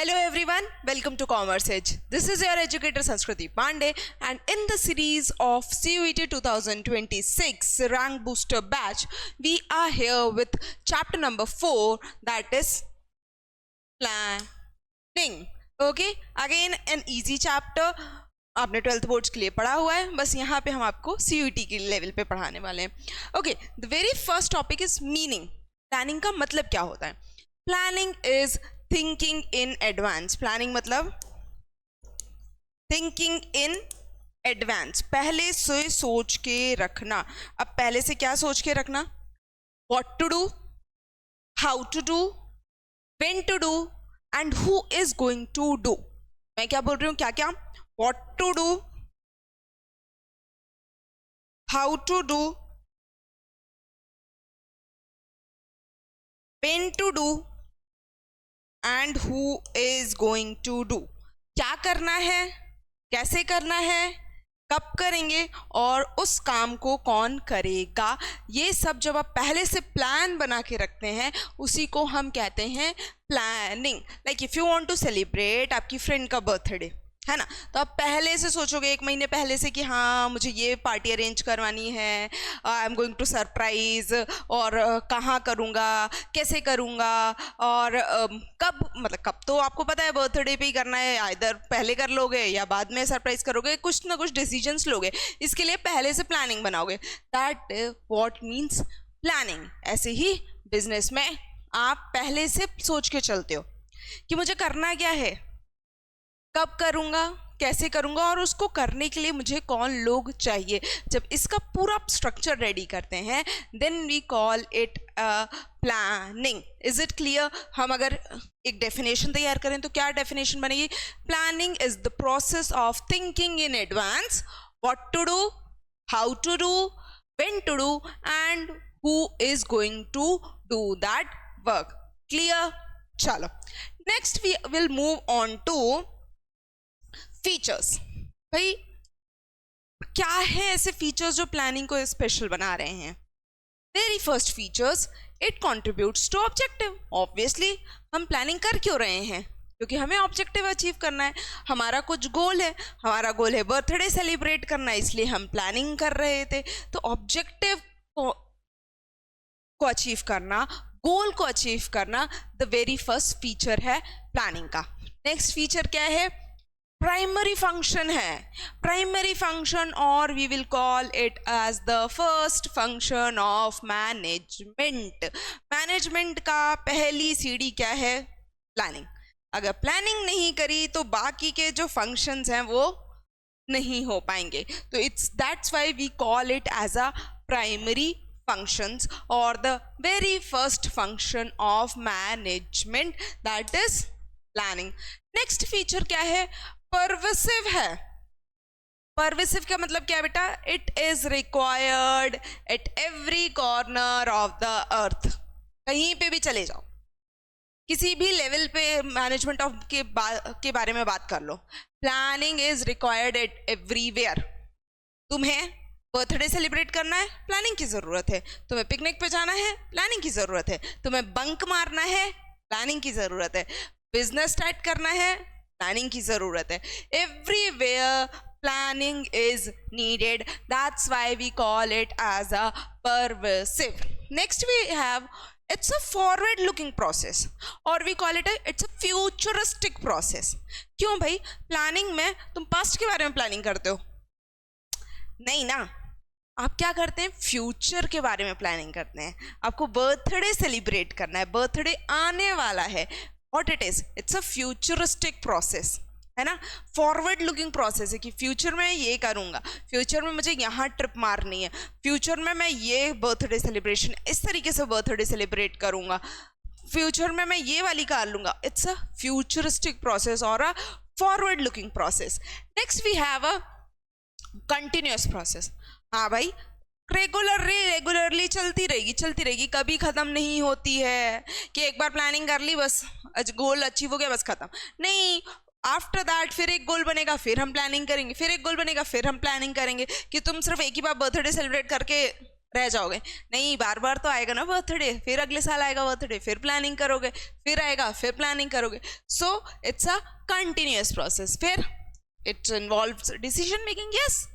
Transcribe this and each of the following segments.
Hello everyone, welcome to Commerce Edge. This is your educator Sanskriti Pandey, and in the series of CUET 2026 Rank Booster Batch, we are here with chapter number 4, that is planning. Okay, again an easy chapter. आपने 12th boards के लिए पढ़ा हुआ है, बस यहाँ पे हम आपको CUET के लेवल पे पढ़ाने वाले हैं. Okay, the very first topic is meaning. Planning का मतलब क्या होता है? Planning is thinking in advance. Planning मतलब थिंकिंग इन एडवांस, पहले से सोच के रखना. अब पहले से क्या सोच के रखना? What to do, how to do, when to do and who is going to do. मैं क्या बोल रही हूँ? क्या क्या? What to do, how to do, when to do and who is going to do. क्या करना है, कैसे करना है, कब करेंगे और उस काम को कौन करेगा. ये सब जब आप पहले से प्लान बना के रखते हैं उसी को हम कहते हैं planning. Like if you want to celebrate आपकी फ्रेंड का बर्थडे है ना, तो आप पहले से सोचोगे, एक महीने पहले से कि हाँ मुझे ये पार्टी अरेंज करवानी है, I am going to surprise, और कहाँ करूँगा, कैसे करूँगा, और कब. मतलब कब तो आपको पता है बर्थडे पे ही करना है, इधर पहले कर लोगे या बाद में सरप्राइज करोगे, कुछ ना कुछ डिसीजंस लोगे, इसके लिए पहले से प्लानिंग बनाओगे. That what means planning. ऐसे ही बिजनेस में आप पहले से सोच के चलते हो कि मुझे करना क्या है, कब करूँगा, कैसे करूँगा, और उसको करने के लिए मुझे कौन लोग चाहिए. जब इसका पूरा स्ट्रक्चर रेडी करते हैं then we call it planning. Is it clear? हम अगर एक डेफिनेशन तैयार करें तो क्या डेफिनेशन बनेगी? Planning is the process of thinking in advance what to do, how to do, when to do and who is going to do that work. Clear? चलो next we will move on to features. भाई क्या है ऐसे features जो planning को special बना रहे हैं? Very first features, it contributes to objective. Obviously हम प्लानिंग कर क्यों रहे हैं? क्योंकि हमें ऑब्जेक्टिव अचीव करना है. हमारा कुछ गोल है, हमारा गोल है बर्थडे सेलिब्रेट करना, इसलिए हम प्लानिंग कर रहे थे. तो ऑब्जेक्टिव को अचीव करना, गोल को अचीव करना, द वेरी फर्स्ट फीचर है प्लानिंग का. नेक्स्ट फीचर क्या है? प्राइमरी फंक्शन है. प्राइमरी फंक्शन, और we will call it as the first function of management. Management का पहली सीढ़ी क्या है? प्लानिंग. अगर प्लानिंग नहीं करी तो बाकी के जो फंक्शंस हैं वो नहीं हो पाएंगे. तो it's that's why we call it as a primary functions or the very first function of management, that is planning. next feature क्या है? pervasive है. pervasive का मतलब क्या है बेटा? it is required at every corner of the earth. कहीं पे भी चले जाओ, किसी भी लेवल पे मैनेजमेंट ऑफ के बारे में बात कर लो, planning is required at everywhere. तुम्हें बर्थडे सेलिब्रेट करना है, प्लानिंग की ज़रूरत है. तुम्हें पिकनिक पे जाना है, प्लानिंग की ज़रूरत है. तुम्हें बंक मारना है, प्लानिंग की ज़रूरत है. बिजनेस स्टार्ट करना है, प्लानिंग की ज़रूरत है. Everywhere planning is needed. That's why we call it as a pervasive. Next we have it's a forward looking process or we call it it's a futuristic process. क्यों भाई? Planning में तुम past के बारे में प्लानिंग करते हो नहीं ना, आप क्या करते हैं? फ्यूचर के बारे में प्लानिंग करते हैं. आपको बर्थडे सेलिब्रेट करना है, बर्थडे आने वाला है. What it is? It's a futuristic process है ना. फॉरवर्ड लुकिंग प्रोसेस है कि फ्यूचर में ये करूँगा, फ्यूचर में मुझे यहाँ ट्रिप मारनी है, फ्यूचर में मैं ये बर्थडे सेलिब्रेशन इस तरीके से बर्थडे सेलिब्रेट करूँगा, फ्यूचर में मैं ये वाली कार लूँगा. इट्स अ फ्यूचरिस्टिक प्रोसेस और a forward looking process. Next we have a continuous process. हाँ भाई, रेगुलरली चलती रहेगी, कभी ख़त्म नहीं होती है कि एक बार प्लानिंग कर ली बस गोल अचीव हो गया बस ख़त्म नहीं. आफ्टर दैट फिर एक गोल बनेगा, फिर हम प्लानिंग करेंगे, फिर एक गोल बनेगा, फिर हम प्लानिंग करेंगे. कि तुम सिर्फ एक ही बार बर्थडे सेलिब्रेट करके रह जाओगे। नहीं, बार बार तो आएगा ना बर्थडे, फिर अगले साल आएगा बर्थडे, फिर प्लानिंग करोगे, फिर आएगा, फिर प्लानिंग करोगे। So it's a continuous process. फिर it involves decision making. Yes,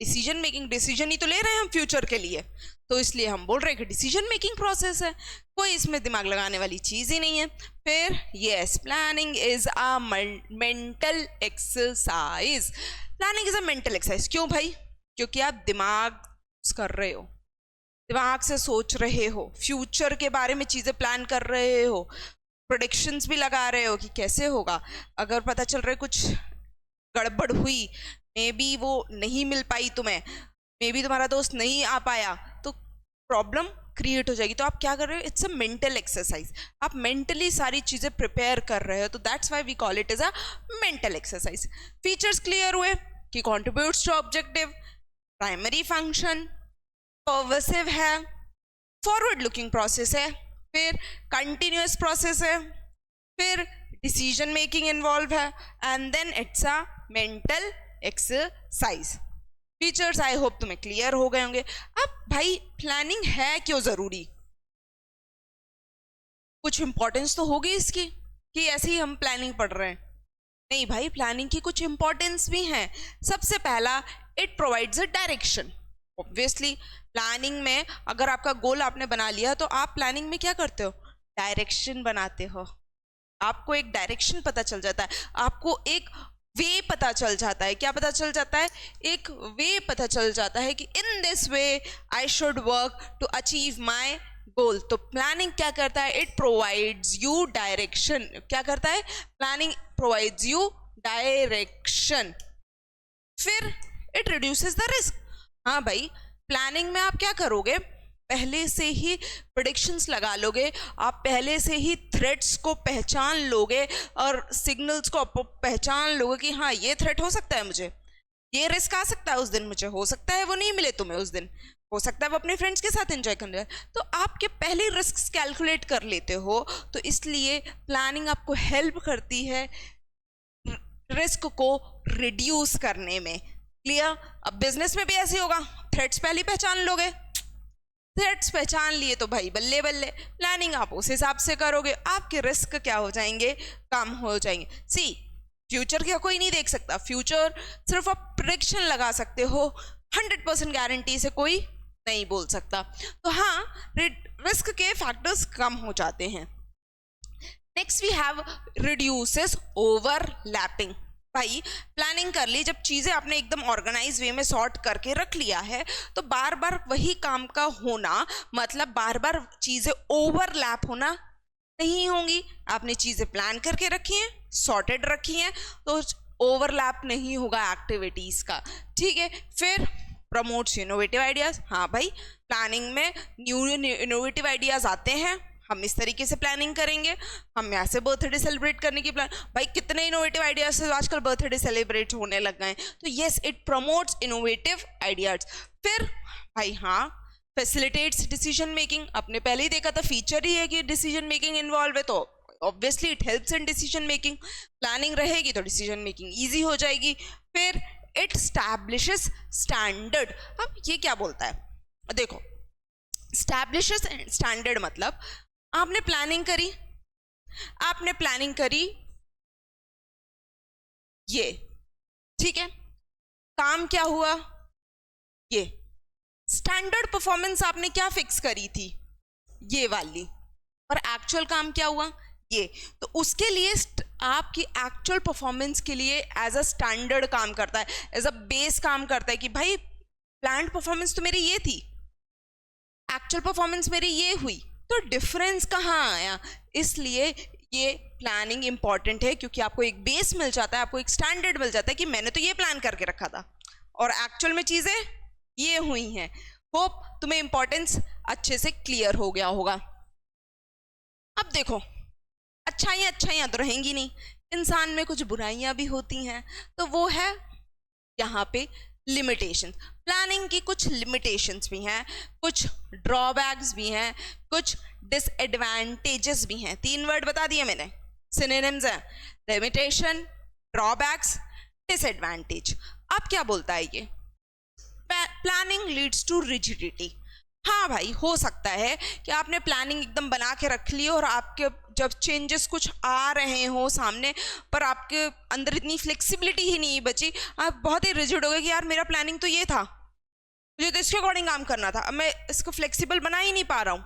decision making, decision ही तो ले रहे हैं हम फ्यूचर के लिए, तो इसलिए हम बोल रहे हैं कि डिसीजन मेकिंग प्रोसेस है, कोई इसमें दिमाग लगाने वाली चीज़ ही नहीं है। फिर yes, planning is a mental exercise. Planning is a mental exercise. क्यों भाई? क्योंकि आप दिमाग कर रहे हो, दिमाग से सोच रहे हो, फ्यूचर के बारे में चीज़ें प्लान कर रहे हो, प्रेडिक्शंस भी लगा रहे हो कि कैसे होगा। अगर पता चल रहा है कुछ गड़बड़ हुई, मे बी वो नहीं मिल पाई तुम्हें, मे बी तुम्हारा दोस्त नहीं आ पाया, तो प्रॉब्लम क्रिएट हो जाएगी। तो आप क्या कर रहे हो? It's a mental exercise. आप मेंटली सारी चीज़ें प्रिपेयर कर रहे हो, तो that's why we call it as a mental exercise. Features clear हुए कि contributes to objective, primary function, pervasive है, फॉरवर्ड लुकिंग प्रोसेस है, फिर कंटिन्यूअस प्रोसेस है, फिर डिसीजन मेकिंग इन्वॉल्व है, and then it's a mental exercise. Features I hope तुम्हें clear हो गए होंगे। अब भाई प्लानिंग है क्यों जरूरी? कुछ इंपॉर्टेंस तो होगी इसकी कि ऐसे ही हम प्लानिंग पढ़ रहे हैं? नहीं भाई, प्लानिंग की कुछ इंपॉर्टेंस भी है। सबसे पहला, it provides a direction. Obviously planning में अगर आपका गोल आपने बना लिया, तो आप प्लानिंग में क्या करते हो? डायरेक्शन बनाते हो। आपको एक डायरेक्शन पता चल जाता है, आपको एक वे पता चल जाता है। क्या पता चल जाता है? एक वे पता चल जाता है कि in this way I should work to achieve my goal. तो प्लानिंग क्या करता है? It provides you direction. क्या करता है? Planning provides you direction. फिर इट रिड्यूसेस द रिस्क। हाँ भाई, प्लानिंग में आप क्या करोगे? पहले से ही प्रेडिक्शंस लगा लोगे, आप पहले से ही थ्रेट्स को पहचान लोगे और सिग्नल्स को पहचान लोगे कि हाँ ये थ्रेट हो सकता है, मुझे ये रिस्क आ सकता है उस दिन, मुझे हो सकता है वो नहीं मिले तुम्हें उस दिन, हो सकता है वो अपने फ्रेंड्स के साथ एंजॉय करने जाए। तो आपके पहले रिस्क कैलकुलेट कर लेते हो, तो इसलिए प्लानिंग आपको हेल्प करती है रिस्क को रिड्यूस करने में। क्लियर? अब बिजनेस में भी ऐसे होगा, थ्रेट्स पहले पहचान लोगे, थ्रेट्स पहचान लिए तो भाई बल्ले बल्ले, प्लानिंग आप उस हिसाब से करोगे, आपके रिस्क क्या हो जाएंगे? कम हो जाएंगे। सी, फ्यूचर क्या कोई नहीं देख सकता, फ्यूचर सिर्फ आप प्रेडिक्शन लगा सकते हो, 100% गारंटी से कोई नहीं बोल सकता। तो हाँ, रिस्क के फैक्टर्स कम हो जाते हैं। Next we have reduces overlapping. भाई प्लानिंग कर ली, जब चीज़ें आपने एकदम ऑर्गेनाइज वे में सॉर्ट करके रख लिया है, तो बार बार वही काम का होना, मतलब बार बार चीज़ें ओवरलैप होना नहीं होंगी। आपने चीज़ें प्लान करके रखी हैं, सॉर्टेड रखी हैं, तो ओवरलैप नहीं होगा एक्टिविटीज़ का। ठीक है। फिर प्रमोट्स इनोवेटिव आइडियाज़। हाँ भाई, प्लानिंग में न्यू इनोवेटिव आइडियाज़ आते हैं, हम इस तरीके से प्लानिंग करेंगे, हम ऐसे बर्थडे सेलिब्रेट करने की प्लान। भाई कितने इनोवेटिव आइडियाज से आजकल बर्थडे सेलिब्रेट होने लग गए हैं। तो yes, it promotes innovative ideas. फिर भाई हाँ, फैसिलिटेट्स डिसीजन मेकिंग। आपने पहले ही देखा था, फीचर ही है कि डिसीजन मेकिंग इन्वॉल्व है, तो obviously it helps in decision making. Planning रहेगी तो डिसीजन मेकिंग ईजी हो जाएगी। फिर इट स्टैब्लिशेस स्टैंडर्ड। अब ये क्या बोलता है? देखो, स्टैब्लिशेस स्टैंडर्ड मतलब आपने प्लानिंग करी, आपने प्लानिंग करी ये, ठीक है, काम क्या हुआ? ये स्टैंडर्ड परफॉर्मेंस आपने क्या फिक्स करी थी? ये वाली। और एक्चुअल काम क्या हुआ? ये। तो उसके लिए आपकी एक्चुअल परफॉर्मेंस के लिए एज अ स्टैंडर्ड काम करता है, एज अ बेस काम करता है कि भाई प्लान्ड परफॉर्मेंस तो मेरी ये थी, एक्चुअल परफॉर्मेंस मेरी ये हुई, तो डिफरेंस कहाँ आया? इसलिए ये प्लानिंग इंपॉर्टेंट है, क्योंकि आपको एक बेस मिल जाता है, आपको एक स्टैंडर्ड मिल जाता है कि मैंने तो ये प्लान करके रखा था और एक्चुअल में चीज़ें ये हुई हैं। होप तुम्हें इंपॉर्टेंस अच्छे से क्लियर हो गया होगा। अब देखो, अच्छाइयाँ तो रहेंगी नहीं, इंसान में कुछ बुराइयाँ भी होती हैं, तो वो है यहाँ पे लिमिटेशन। प्लानिंग की कुछ लिमिटेशंस भी हैं, कुछ ड्रॉबैक्स भी हैं, कुछ डिसएडवांटेजेस भी हैं। 3 वर्ड बता दिए मैंने, सिनोनिम्स हैं, लिमिटेशन, ड्रॉबैक्स, डिसएडवांटेज। अब क्या बोलता है ये? Planning leads to rigidity. हाँ भाई, हो सकता है कि आपने प्लानिंग एकदम बना के रख ली और आपके जब चेंजेस कुछ आ रहे हो सामने, पर आपके अंदर इतनी फ्लेक्सिबिलिटी ही नहीं बची, आप बहुत ही रिजिड हो गए कि यार मेरा प्लानिंग तो ये था, मुझे तो इसके अकॉर्डिंग काम करना था, अब मैं इसको फ्लेक्सिबल बना ही नहीं पा रहा हूँ।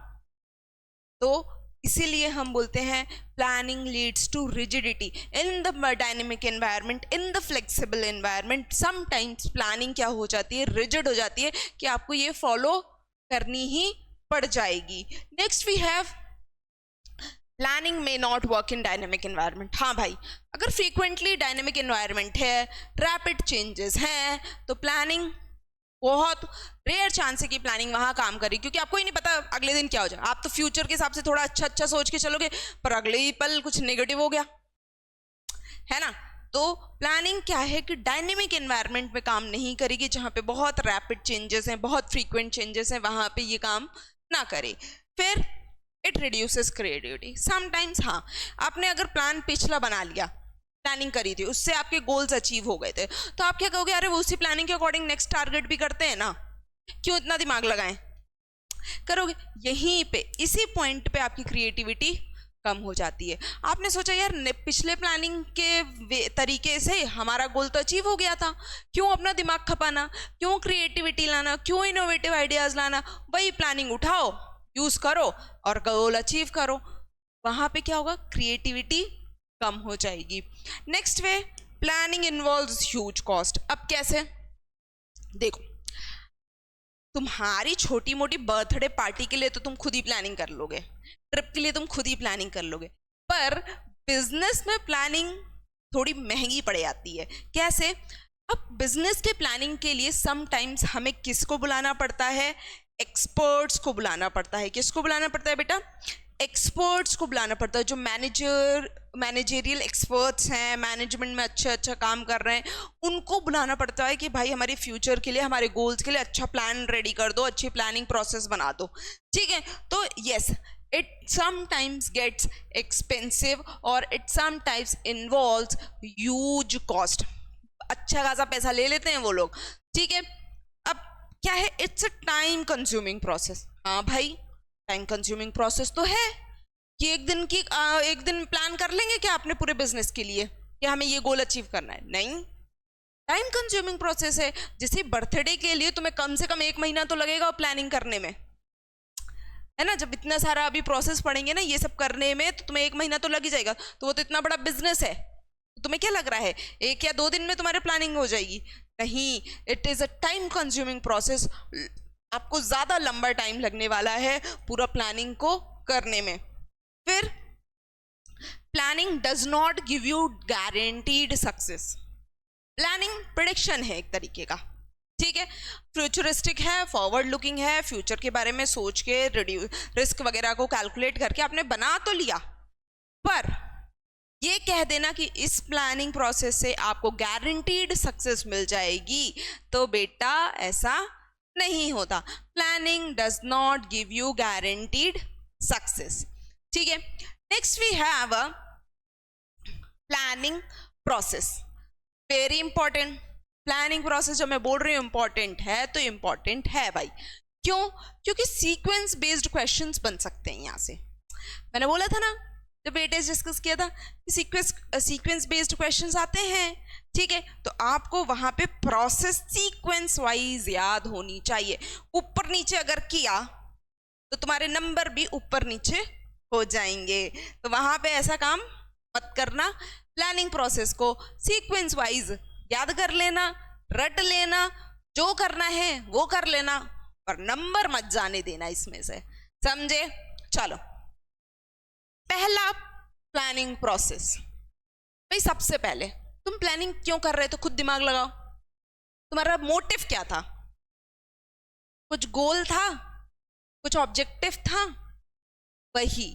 तो इसीलिए हम बोलते हैं planning leads to rigidity in the dynamic environment, in the flexible environment sometimes planning क्या हो जाती है, रिजिड हो जाती है कि आपको ये फॉलो करनी ही पड़ जाएगी। नेक्स्ट वी हैव प्लानिंग में not work in dynamic environment. हाँ भाई, अगर फ्रीक्वेंटली डायनेमिक एनवायरनमेंट है, रैपिड चेंजेस हैं, तो प्लानिंग बहुत रेयर चांस है कि प्लानिंग वहां काम करे, क्योंकि आपको ही नहीं पता अगले दिन क्या हो जाए। आप तो फ्यूचर के हिसाब से थोड़ा अच्छा अच्छा सोच के चलोगे, पर अगले ही पल कुछ नेगेटिव हो गया, है ना। तो प्लानिंग क्या है कि डायनेमिक एनवायरनमेंट में काम नहीं करेगी, जहां पे बहुत रैपिड चेंजेस हैं, बहुत फ्रीक्वेंट चेंजेस हैं, वहां पे ये काम ना करे। फिर इट रिड्यूसेस क्रिएटिविटी समटाइम्स। हाँ, आपने अगर प्लान पिछला बना लिया, प्लानिंग करी थी, उससे आपके गोल्स अचीव हो गए थे, तो आप क्या कहोगे, अरे वो उसी प्लानिंग के अकॉर्डिंग नेक्स्ट टारगेट भी करते हैं ना, क्यों इतना दिमाग लगाएं, करोगे। यहीं पे इसी पॉइंट पे आपकी क्रिएटिविटी कम हो जाती है। आपने सोचा यार पिछले प्लानिंग के तरीके से हमारा गोल तो अचीव हो गया था, क्यों अपना दिमाग खपाना, क्यों क्रिएटिविटी लाना, क्यों इनोवेटिव आइडियाज लाना, वही प्लानिंग उठाओ, यूज करो और गोल अचीव करो। वहां पे क्या होगा, क्रिएटिविटी कम हो जाएगी। नेक्स्ट वे, प्लानिंग इन्वॉल्व्स ह्यूज कॉस्ट। अब कैसे, देखो, तुम्हारी छोटी मोटी बर्थडे पार्टी के लिए तो तुम खुद ही प्लानिंग कर लोगे, ट्रिप के लिए तुम खुद ही प्लानिंग कर लोगे, पर बिजनेस में प्लानिंग थोड़ी महंगी पड़ जाती है। कैसे, अब बिजनेस के प्लानिंग के लिए समटाइम्स हमें किसको बुलाना पड़ता है, एक्सपर्ट्स को बुलाना पड़ता है। किसको बुलाना पड़ता है बेटा, एक्सपर्ट्स को बुलाना पड़ता है, जो मैनेजरियल एक्सपर्ट्स हैं, मैनेजमेंट में अच्छा काम कर रहे हैं, उनको बुलाना पड़ता है कि भाई हमारे फ्यूचर के लिए, हमारे गोल्स के लिए अच्छा प्लान रेडी कर दो, अच्छी प्लानिंग प्रोसेस बना दो, ठीक है। तो yes, it sometimes gets expensive और it sometimes involves huge cost। अच्छा खासा पैसा ले लेते हैं वो लोग, ठीक है। अब क्या है, it's a time consuming process. हाँ भाई, टाइम कंज्यूमिंग प्रोसेस तो है कि एक दिन प्लान कर लेंगे क्या अपने पूरे बिजनेस के लिए कि हमें ये गोल अचीव करना है, नहीं, टाइम कंज्यूमिंग प्रोसेस है। जैसे बर्थडे के लिए तुम्हें कम से कम 1 महीना तो लगेगा प्लानिंग करने में, है ना। जब इतना सारा अभी प्रोसेस पढ़ेंगे ना ये सब करने में, तो तुम्हें 1 महीना तो लग ही जाएगा। तो वो तो इतना बड़ा बिजनेस है, तो तुम्हें क्या लग रहा है 1 या 2 दिन में तुम्हारी प्लानिंग हो जाएगी, नहीं, it is a time consuming process. आपको ज्यादा लंबा टाइम लगने वाला है पूरा प्लानिंग को करने में। फिर planning does not give you guaranteed success. Planning prediction है एक तरीके का, ठीक है, फ्यूचरिस्टिक है, फॉरवर्ड लुकिंग है, फ्यूचर के बारे में सोच के रिस्क वगैरह को कैलकुलेट करके आपने बना तो लिया, पर ये कह देना कि इस प्लानिंग प्रोसेस से आपको गारंटीड सक्सेस मिल जाएगी, तो बेटा ऐसा नहीं होता। Planning does not give you guaranteed success, ठीक है। Next we have a planning process, very important. Planning process जब मैं बोल रही हूँ इंपॉर्टेंट है, तो इंपॉर्टेंट है भाई, क्यों, क्योंकि सीक्वेंस बेस्ड क्वेश्चंस बन सकते हैं यहाँ से। मैंने बोला था ना जब वेटेज डिस्कस किया था कि सीक्वेंस बेस्ड क्वेश्चंस आते हैं, ठीक है। तो आपको वहां पे प्रोसेस सीक्वेंस वाइज याद होनी चाहिए। ऊपर नीचे अगर किया तो तुम्हारे नंबर भी ऊपर नीचे हो जाएंगे, तो वहां पे ऐसा काम मत करना। प्लानिंग प्रोसेस को सीक्वेंस वाइज याद कर लेना, रट लेना, जो करना है वो कर लेना, पर नंबर मत जाने देना इसमें से, समझे। चलो, पहला प्लानिंग प्रोसेस। भाई सबसे पहले तुम प्लानिंग क्यों कर रहे, तो खुद दिमाग लगाओ, तुम्हारा मोटिव क्या था, कुछ गोल था, कुछ ऑब्जेक्टिव था, वही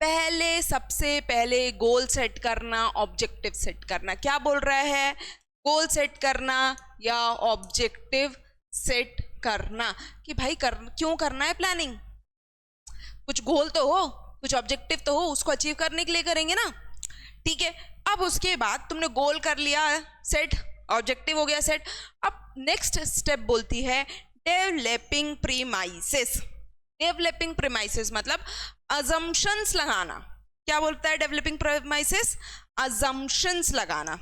पहले सबसे पहले गोल सेट करना, ऑब्जेक्टिव सेट करना। क्या बोल रहा है, गोल सेट करना या ऑब्जेक्टिव सेट करना, कि भाई क्यों करना है प्लानिंग, कुछ गोल तो हो, कुछ ऑब्जेक्टिव तो हो, उसको अचीव करने के लिए करेंगे ना, ठीक है। अब उसके बाद तुमने गोल कर लिया सेट, ऑब्जेक्टिव हो गया सेट, अब नेक्स्ट स्टेप बोलती है डेवलपिंग प्रीमाइसेस। डेवलपिंग प्रेमाइसेस मतलब अजम्पशंस लगाना। क्या बोलता है डेवलपिंग प्रेमाइसेस? अजम्पशंस लगाना।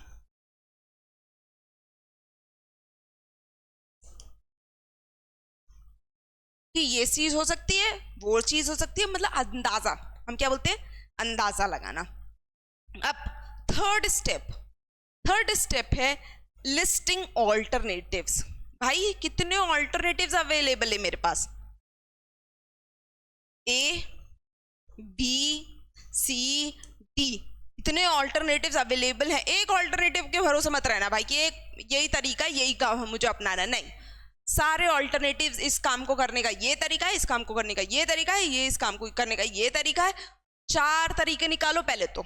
कि ये चीज हो सकती है, वो चीज हो सकती है, मतलब अंदाजा, हम क्या बोलते हैं? अंदाजा लगाना। अब थर्ड स्टेप है लिस्टिंग ऑल्टरनेटिव्स। भाई कितने ऑल्टरनेटिव्स अवेलेबल है मेरे पास? ए बी सी डी, इतने ऑल्टरनेटिव्स अवेलेबल हैं। एक ऑल्टरनेटिव के भरोसे मत रहना भाई कि एक यही तरीका, यही काम मुझे अपनाना, नहीं। सारे ऑल्टरनेटिव्स, इस काम को करने का ये तरीका है, इस काम को करने का ये तरीका है, ये इस काम को करने का ये तरीका है। 4 तरीके निकालो पहले, तो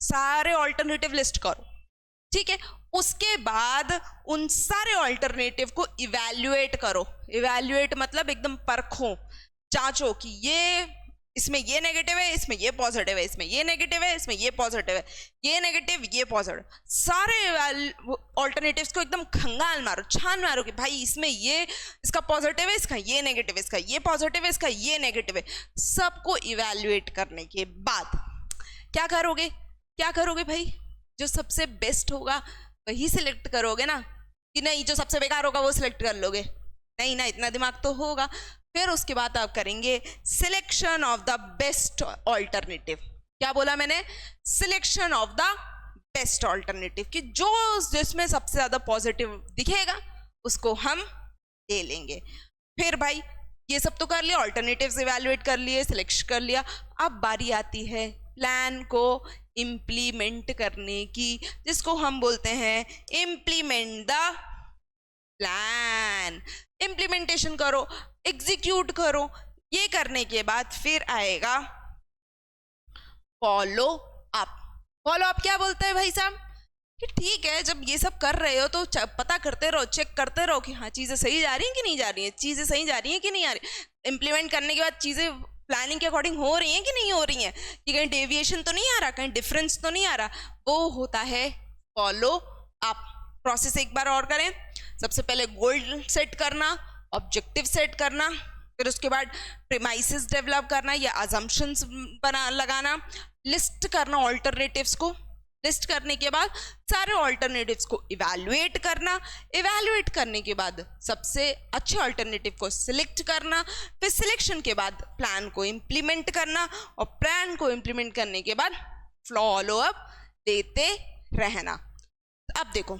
सारे ऑल्टरनेटिव लिस्ट करो, ठीक है। उसके बाद उन सारे ऑल्टरनेटिव को इवैल्यूएट करो। इवैल्यूएट मतलब एकदम परखो, जांचो कि ये, इसमें ये नेगेटिव है, इसमें ये पॉजिटिव है, इसमें ये नेगेटिव है, इसमें ये पॉजिटिव है, ये नेगेटिव, ये पॉजिटिव। सारे ऑल्टरनेटिव्स को एकदम खंगाल मारो, छान मारो कि भाई इसमें ये, इसका पॉजिटिव है, इसका ये नेगेटिव है, इसका ये पॉजिटिव है, इसका ये नेगेटिव है। सबको इवैल्यूएट करने के बाद क्या करोगे? क्या करोगे भाई? जो सबसे बेस्ट होगा वही सिलेक्ट करोगे ना, कि नहीं जो सबसे बेकार होगा वो सिलेक्ट कर लोगे? नहीं ना, इतना दिमाग तो होगा। फिर उसके बाद आप करेंगे selection of the best alternative. क्या बोला मैंने? Selection of the best alternative, कि जो जिसमें सबसे ज्यादा पॉजिटिव दिखेगा उसको हम ले लेंगे। फिर भाई ये सब तो कर लिया, ऑल्टरनेटिव्स इवैल्यूएट कर लिए, सिलेक्ट कर लिया। अब बारी आती है प्लान को इम्प्लीमेंट करने की, जिसको हम बोलते हैं इम्प्लीमेंट द प्लान। इम्प्लीमेंटेशन करो, एग्जीक्यूट करो। ये करने के बाद फिर आएगा फॉलो अप। फॉलो अप क्या बोलता है भाई साहब? कि ठीक है, जब ये सब कर रहे हो तो पता करते रहो, चेक करते रहो कि हाँ चीज़ें सही जा रही हैं कि नहीं जा रही हैं, चीज़ें सही जा रही हैं कि नहीं आ रही। इम्प्लीमेंट करने के बाद चीज़ें प्लानिंग के अकॉर्डिंग हो रही हैं कि नहीं हो रही हैं, कि कहीं डेविएशन तो नहीं आ रहा, कहीं डिफरेंस तो नहीं आ रहा। वो होता है फॉलो अप। प्रोसेस एक बार और करें। सबसे पहले गोल सेट करना, ऑब्जेक्टिव सेट करना, फिर उसके बाद प्रीमाइसेस डेवलप करना या अजम्पशंस लगाना, लिस्ट करना ऑल्टरनेटिव्स को, लिस्ट करने के बाद सारे ऑल्टरनेटिव्स को इवैल्यूएट करना, इवैल्यूएट करने के बाद सबसे अच्छे ऑल्टरनेटिव को सिलेक्ट करना, फिर सिलेक्शन के बाद प्लान को इम्प्लीमेंट करना, और प्लान को इम्प्लीमेंट करने के बाद फॉलो अप देते रहना। अब देखो,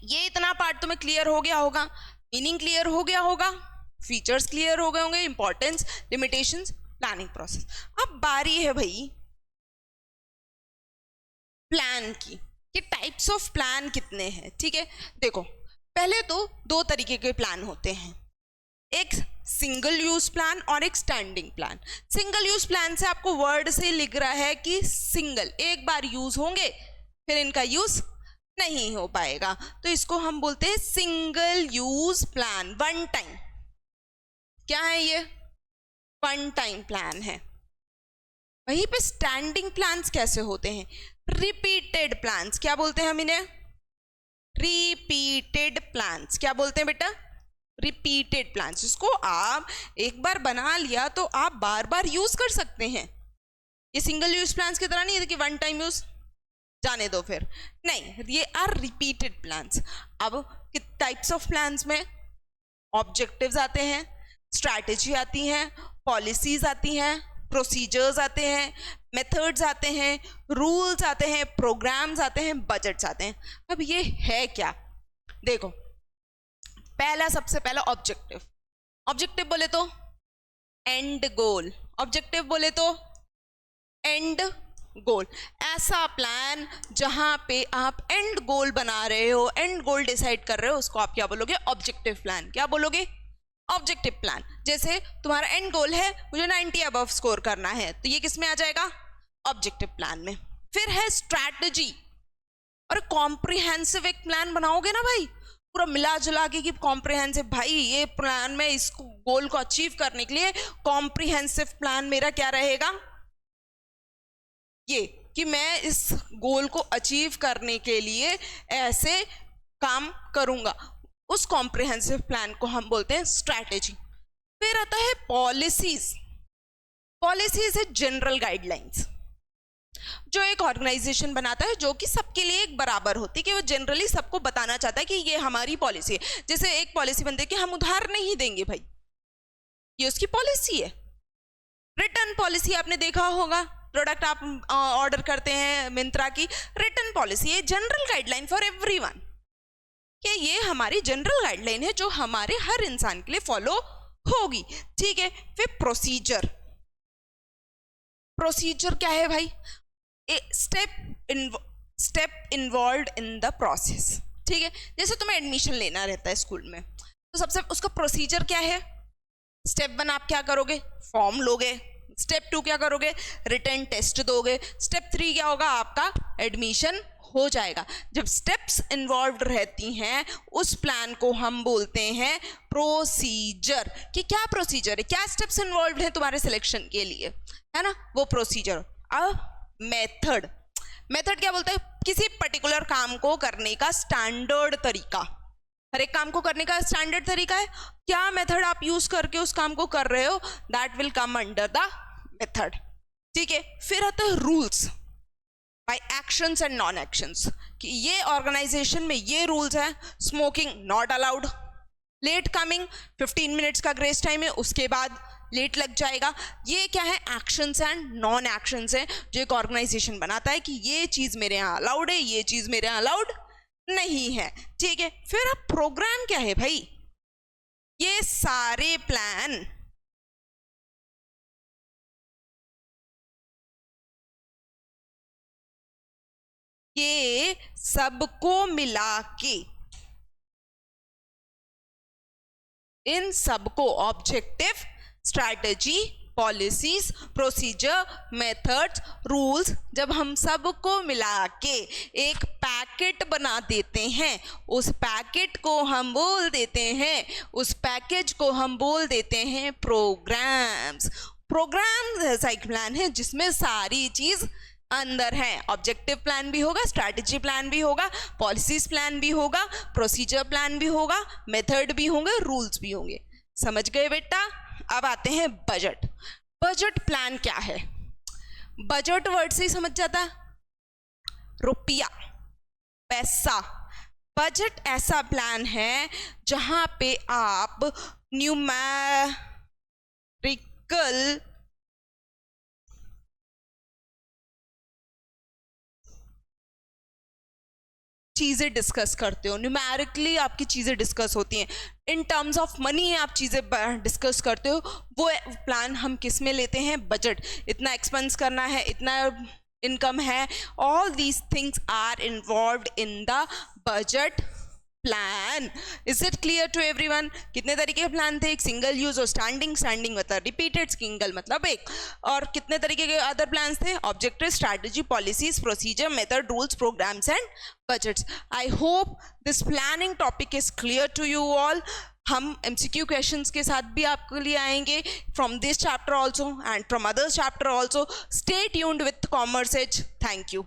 ये इतना पार्ट तुम्हें क्लियर हो गया होगा, मीनिंग क्लियर हो गया होगा, फीचर्स क्लियर हो गए होंगे, इंपॉर्टेंस, लिमिटेशंस, प्लानिंग प्रोसेस। अब बारी है भाई प्लान की, कि टाइप्स ऑफ प्लान कितने हैं। ठीक है, देखो पहले तो 2 तरीके के प्लान होते हैं, एक सिंगल यूज प्लान और एक standing plan. Single use plan से आपको वर्ड से लिख रहा है कि सिंगल, एक बार यूज होंगे फिर इनका यूज नहीं हो पाएगा, तो इसको हम बोलते हैं single use plan, one time. क्या है ये? वन टाइम प्लान है। वहीं पे स्टैंडिंग प्लान्स कैसे होते हैं? Repeated plans. क्या बोलते हैं हम इन्हें? Repeated plans. क्या बोलते हैं बेटा? Repeated plans. इसको आप एक बार बना लिया तो आप बार बार यूज कर सकते हैं। ये सिंगल यूज प्लान्स की तरह नहीं है कि वन टाइम यूज, जाने दो फिर, नहीं, ये आर रिपीटेड प्लान्स। अब टाइप्स ऑफ प्लान्स में ऑब्जेक्टिव्स आते हैं, स्ट्रैटेजी आती हैं, पॉलिसीज आती हैं, प्रोसीजर्स आते हैं, मेथड्स आते हैं, रूल्स आते हैं, प्रोग्राम्स आते हैं, बजट्स आते हैं। अब ये है क्या? देखो, पहला, सबसे पहला ऑब्जेक्टिव। ऑब्जेक्टिव बोले तो एंड गोल, ऑब्जेक्टिव बोले तो एंड गोल। ऐसा प्लान जहां पे आप एंड गोल बना रहे हो, एंड गोल डिसाइड कर रहे हो, उसको आप क्या बोलोगे? Objective plan. क्या बोलोगे? Objective plan. जैसे तुम्हारा एंड गोल है मुझे 90 अबव स्कोर करना है, तो ये किस में आ जाएगा? ऑब्जेक्टिव प्लान में। फिर है स्ट्रैटेजी। और कॉम्प्रिहेंसिव एक प्लान बनाओगे ना भाई, पूरा मिला जुला के कि कॉम्प्रिहेंसिव, भाई ये प्लान में इस गोल को अचीव करने के लिए कॉम्प्रिहेंसिव प्लान मेरा क्या रहेगा? ये कि मैं इस गोल को अचीव करने के लिए ऐसे काम करूंगा, उस कॉम्प्रिहेंसिव प्लान को हम बोलते हैं स्ट्रैटेजी। फिर आता है पॉलिसीज। पॉलिसीज है जनरल गाइडलाइंस जो एक ऑर्गेनाइजेशन बनाता है, जो कि सबके लिए एक बराबर होती है, कि वो जनरली सबको बताना चाहता है कि ये हमारी पॉलिसी है। जैसे एक पॉलिसी बनती है कि हम उधार नहीं देंगे भाई, ये उसकी पॉलिसी है। रिटर्न पॉलिसी आपने देखा होगा, प्रोडक्ट आप ऑर्डर करते हैं मिंत्रा की, रिटर्न पॉलिसी है जनरल गाइडलाइन फॉर एवरीवन, कि ये हमारी जनरल गाइडलाइन है जो हमारे हर इंसान के लिए फॉलो होगी, ठीक है। फिर प्रोसीजर। प्रोसीजर क्या है भाई? Step involve in the process, ठीक है। जैसे तुम्हें एडमिशन लेना रहता है स्कूल में, तो सबसे उसका प्रोसीजर क्या है? स्टेप 1 आप क्या करोगे? फॉर्म लोगे। स्टेप 2 क्या करोगे? रिटन टेस्ट दोगे। स्टेप 3 क्या होगा? आपका एडमिशन हो जाएगा। जब स्टेप्स इन्वॉल्व रहती हैं उस प्लान को हम बोलते हैं प्रोसीजर। कि क्या प्रोसीजर है, क्या स्टेप्स इन्वॉल्व हैं तुम्हारे सिलेक्शन के लिए, है ना, वो प्रोसीजर। अब मेथड। मेथड क्या बोलता है? किसी पर्टिकुलर काम को करने का स्टैंडर्ड तरीका। हर एक काम को करने का स्टैंडर्ड तरीका है। क्या मेथड आप यूज करके उस काम को कर रहे हो, that will come under the method, ठीक है। फिर आता है rules by actions and non actions, कि ये ऑर्गेनाइजेशन में ये रूल्स है, smoking not allowed, late coming 15 minutes का ग्रेस टाइम है, उसके बाद लेट लग जाएगा। ये क्या है? एक्शंस एंड नॉन एक्शंस है जो एक ऑर्गेनाइजेशन बनाता है कि ये चीज मेरे यहाँ अलाउड है, ये चीज मेरे यहाँ अलाउड नहीं है, ठीक है। फिर अब प्रोग्राम क्या है भाई? ये सारे प्लान ये सबको मिला के, इन सबको objective, strategy, policies, procedure, methods, rules, जब हम सबको मिला के एक पैकेट बना देते हैं, उस पैकेट को हम बोल देते हैं, उस पैकेज को हम बोल देते हैं प्रोग्राम्स। प्रोग्राम्स ऐसा एक प्लान है जिसमें सारी चीज अंदर है। ऑब्जेक्टिव प्लान भी होगा, स्ट्रैटेजी प्लान भी होगा, पॉलिसीज प्लान भी होगा, प्रोसीजर प्लान भी होगा, मेथड भी होंगे, रूल्स भी होंगे। समझ गए बेटा? अब आते हैं बजट। बजट प्लान क्या है? बजट वर्ड से ही समझ जाता, रुपया, पैसा। बजट ऐसा प्लान है जहां पे आप न्यूमेरिकल चीज़ें डिस्कस करते हो, न्यूमेरिकली आपकी चीज़ें डिस्कस होती हैं, इन टर्म्स ऑफ मनी आप चीज़ें डिस्कस करते हो। वो प्लान हम किस में लेते हैं? बजट। इतना एक्सपेंस करना है, इतना इनकम है, all these things are involved in the budget plan. Is it clear to everyone? कितने तरीके के प्लान थे? एक सिंगल यूज और स्टैंडिंग। स्टैंडिंग मतलब रिपीटेड, सिंगल मतलब एक। और कितने तरीके के अदर प्लान्स थे? Objective, strategy, policies, procedure, method, rules, programmes and budgets. I hope this planning topic is clear to you all. हम MCQ क्वेश्चंस के साथ भी आपके लिए आएंगे from this chapter also and from other chapter also. Stay tuned with commerce edge. Thank you.